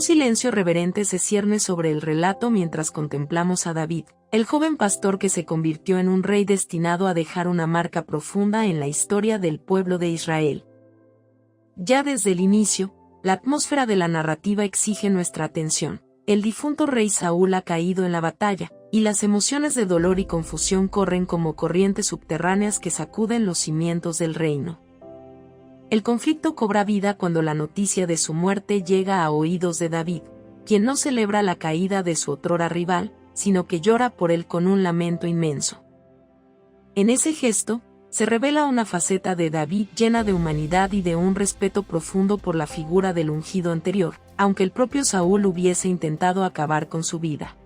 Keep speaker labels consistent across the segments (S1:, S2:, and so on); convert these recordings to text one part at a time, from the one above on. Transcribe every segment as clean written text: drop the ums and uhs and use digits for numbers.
S1: Un silencio reverente se cierne sobre el relato mientras contemplamos a David, el joven pastor que se convirtió en un rey destinado a dejar una marca profunda en la historia del pueblo de Israel. Ya desde el inicio, la atmósfera de la narrativa exige nuestra atención. El difunto rey Saúl ha caído en la batalla, y las emociones de dolor y confusión corren como corrientes subterráneas que sacuden los cimientos del reino. El conflicto cobra vida cuando la noticia de su muerte llega a oídos de David, quien no celebra la caída de su otrora rival, sino que llora por él con un lamento inmenso. En ese gesto, se revela una faceta de David llena de humanidad y de un respeto profundo por la figura del ungido anterior, aunque el propio Saúl hubiese intentado acabar con su vida.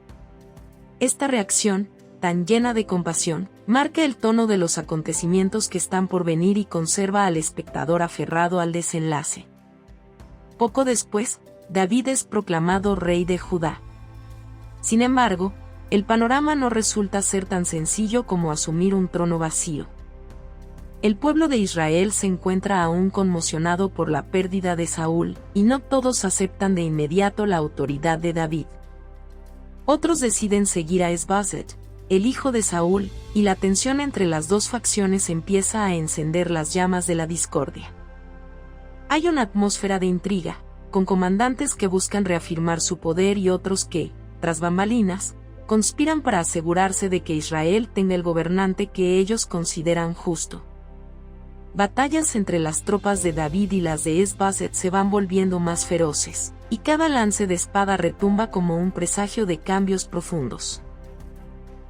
S1: Esta reacción, tan llena de compasión, marca el tono de los acontecimientos que están por venir y conserva al espectador aferrado al desenlace. Poco después, David es proclamado rey de Judá. Sin embargo, el panorama no resulta ser tan sencillo como asumir un trono vacío. El pueblo de Israel se encuentra aún conmocionado por la pérdida de Saúl, y no todos aceptan de inmediato la autoridad de David. Otros deciden seguir a Esbozet, el hijo de Saúl, y la tensión entre las dos facciones empieza a encender las llamas de la discordia. Hay una atmósfera de intriga, con comandantes que buscan reafirmar su poder y otros que, tras bambalinas, conspiran para asegurarse de que Israel tenga el gobernante que ellos consideran justo. Batallas entre las tropas de David y las de Esbozet se van volviendo más feroces, y cada lance de espada retumba como un presagio de cambios profundos.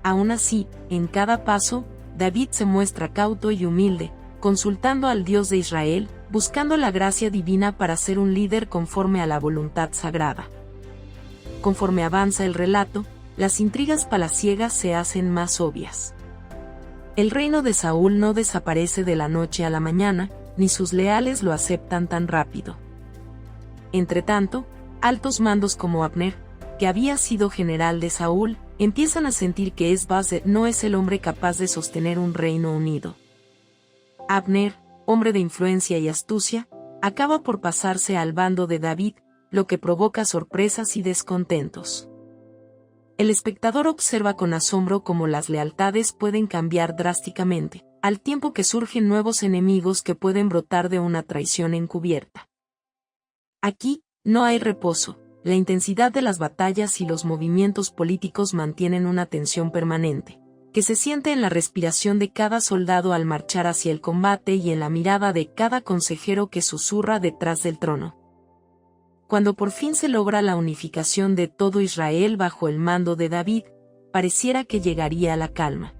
S1: Aún así, en cada paso, David se muestra cauto y humilde, consultando al Dios de Israel, buscando la gracia divina para ser un líder conforme a la voluntad sagrada. Conforme avanza el relato, las intrigas palaciegas se hacen más obvias. El reino de Saúl no desaparece de la noche a la mañana, ni sus leales lo aceptan tan rápido. Entretanto, altos mandos como Abner, que había sido general de Saúl, empiezan a sentir que Esbozet no es el hombre capaz de sostener un reino unido. Abner, hombre de influencia y astucia, acaba por pasarse al bando de David, lo que provoca sorpresas y descontentos. El espectador observa con asombro cómo las lealtades pueden cambiar drásticamente, al tiempo que surgen nuevos enemigos que pueden brotar de una traición encubierta. Aquí, no hay reposo, la intensidad de las batallas y los movimientos políticos mantienen una tensión permanente, que se siente en la respiración de cada soldado al marchar hacia el combate y en la mirada de cada consejero que susurra detrás del trono. Cuando por fin se logra la unificación de todo Israel bajo el mando de David, pareciera que llegaría la calma.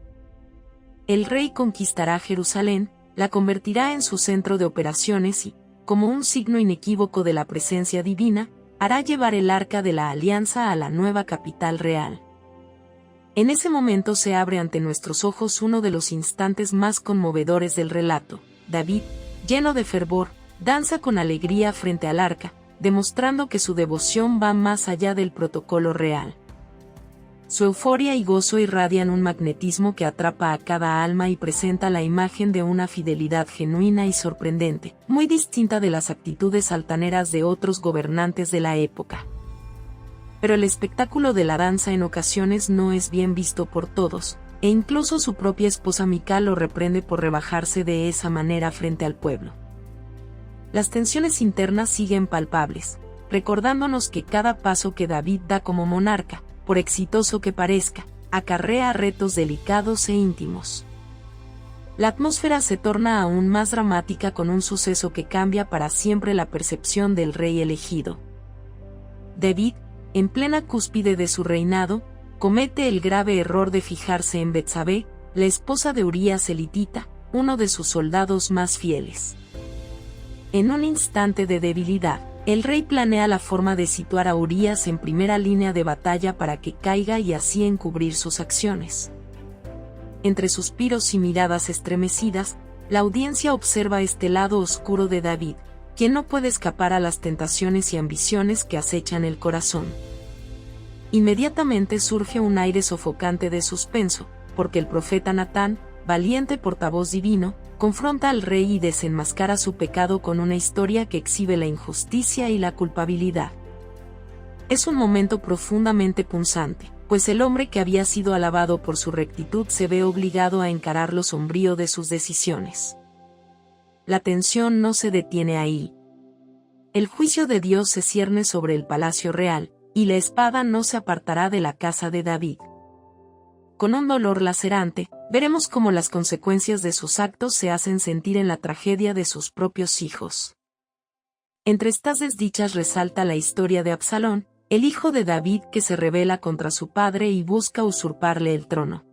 S1: El rey conquistará Jerusalén, la convertirá en su centro de operaciones y, como un signo inequívoco de la presencia divina, hará llevar el arca de la alianza a la nueva capital real. En ese momento se abre ante nuestros ojos uno de los instantes más conmovedores del relato. David, lleno de fervor, danza con alegría frente al arca, demostrando que su devoción va más allá del protocolo real. Su euforia y gozo irradian un magnetismo que atrapa a cada alma y presenta la imagen de una fidelidad genuina y sorprendente, muy distinta de las actitudes altaneras de otros gobernantes de la época. Pero el espectáculo de la danza en ocasiones no es bien visto por todos, e incluso su propia esposa Mical lo reprende por rebajarse de esa manera frente al pueblo. Las tensiones internas siguen palpables, recordándonos que cada paso que David da como monarca, por exitoso que parezca, acarrea retos delicados e íntimos. La atmósfera se torna aún más dramática con un suceso que cambia para siempre la percepción del rey elegido. David, en plena cúspide de su reinado, comete el grave error de fijarse en Betsabé, la esposa de Urías elitita, uno de sus soldados más fieles. En un instante de debilidad, el rey planea la forma de situar a Urías en primera línea de batalla para que caiga y así encubrir sus acciones. Entre suspiros y miradas estremecidas, la audiencia observa este lado oscuro de David, quien no puede escapar a las tentaciones y ambiciones que acechan el corazón. Inmediatamente surge un aire sofocante de suspenso, porque el profeta Natán, valiente portavoz divino, confronta al rey y desenmascara su pecado con una historia que exhibe la injusticia y la culpabilidad. Es un momento profundamente punzante, pues el hombre que había sido alabado por su rectitud se ve obligado a encarar lo sombrío de sus decisiones. La tensión no se detiene ahí. El juicio de Dios se cierne sobre el palacio real, y la espada no se apartará de la casa de David. Con un dolor lacerante, veremos cómo las consecuencias de sus actos se hacen sentir en la tragedia de sus propios hijos. Entre estas desdichas resalta la historia de Absalón, el hijo de David que se rebela contra su padre y busca usurparle el trono.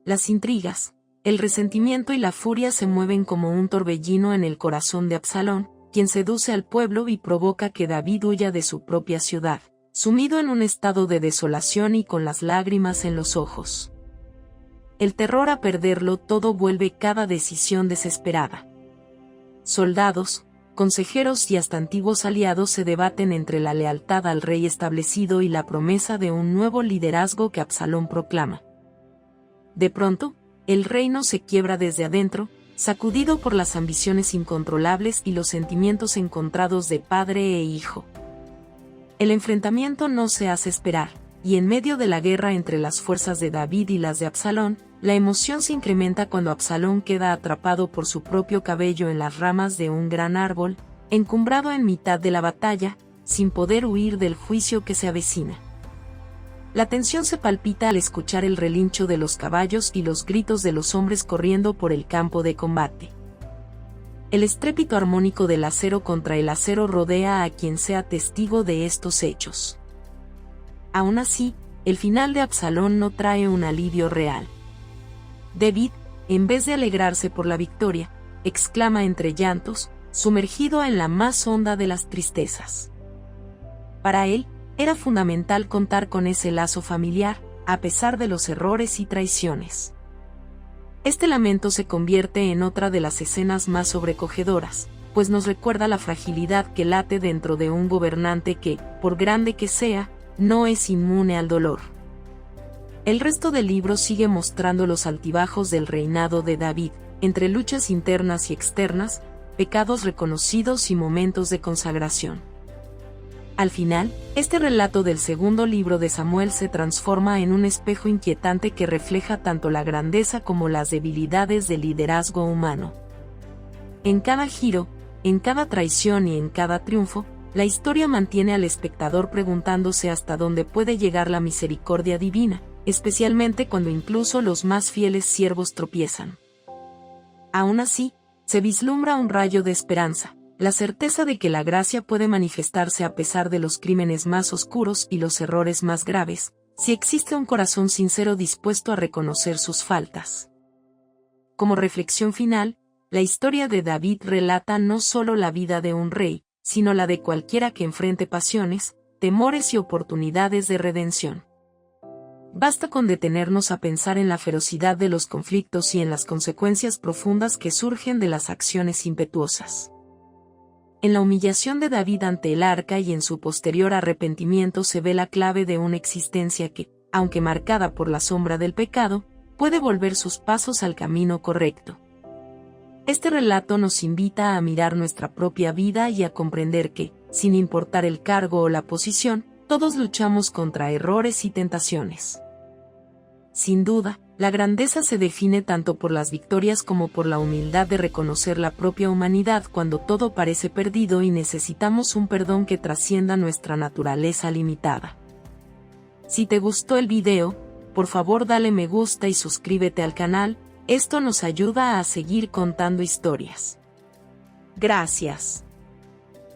S1: Las intrigas, el resentimiento y la furia se mueven como un torbellino en el corazón de Absalón, quien seduce al pueblo y provoca que David huya de su propia ciudad, sumido en un estado de desolación y con las lágrimas en los ojos. El terror a perderlo todo vuelve cada decisión desesperada. Soldados, consejeros y hasta antiguos aliados se debaten entre la lealtad al rey establecido y la promesa de un nuevo liderazgo que Absalón proclama. De pronto, el reino se quiebra desde adentro, sacudido por las ambiciones incontrolables y los sentimientos encontrados de padre e hijo. El enfrentamiento no se hace esperar, y en medio de la guerra entre las fuerzas de David y las de Absalón, la emoción se incrementa cuando Absalón queda atrapado por su propio cabello en las ramas de un gran árbol, encumbrado en mitad de la batalla, sin poder huir del juicio que se avecina. La tensión se palpita al escuchar el relincho de los caballos y los gritos de los hombres corriendo por el campo de combate. El estrépito armónico del acero contra el acero rodea a quien sea testigo de estos hechos. Aún así, el final de Absalón no trae un alivio real. David, en vez de alegrarse por la victoria, exclama entre llantos, sumergido en la más honda de las tristezas. Para él, era fundamental contar con ese lazo familiar, a pesar de los errores y traiciones. Este lamento se convierte en otra de las escenas más sobrecogedoras, pues nos recuerda la fragilidad que late dentro de un gobernante que, por grande que sea, no es inmune al dolor. El resto del libro sigue mostrando los altibajos del reinado de David, entre luchas internas y externas, pecados reconocidos y momentos de consagración. Al final, este relato del segundo libro de Samuel se transforma en un espejo inquietante que refleja tanto la grandeza como las debilidades del liderazgo humano. En cada giro, en cada traición y en cada triunfo, la historia mantiene al espectador preguntándose hasta dónde puede llegar la misericordia divina, especialmente cuando incluso los más fieles siervos tropiezan. Aún así, se vislumbra un rayo de esperanza, la certeza de que la gracia puede manifestarse a pesar de los crímenes más oscuros y los errores más graves, si existe un corazón sincero dispuesto a reconocer sus faltas. Como reflexión final, la historia de David relata no solo la vida de un rey, sino la de cualquiera que enfrente pasiones, temores y oportunidades de redención. Basta con detenernos a pensar en la ferocidad de los conflictos y en las consecuencias profundas que surgen de las acciones impetuosas. En la humillación de David ante el arca y en su posterior arrepentimiento se ve la clave de una existencia que, aunque marcada por la sombra del pecado, puede volver sus pasos al camino correcto. Este relato nos invita a mirar nuestra propia vida y a comprender que, sin importar el cargo o la posición, todos luchamos contra errores y tentaciones. Sin duda, la grandeza se define tanto por las victorias como por la humildad de reconocer la propia humanidad cuando todo parece perdido y necesitamos un perdón que trascienda nuestra naturaleza limitada. Si te gustó el video, por favor dale me gusta y suscríbete al canal, esto nos ayuda a seguir contando historias. Gracias.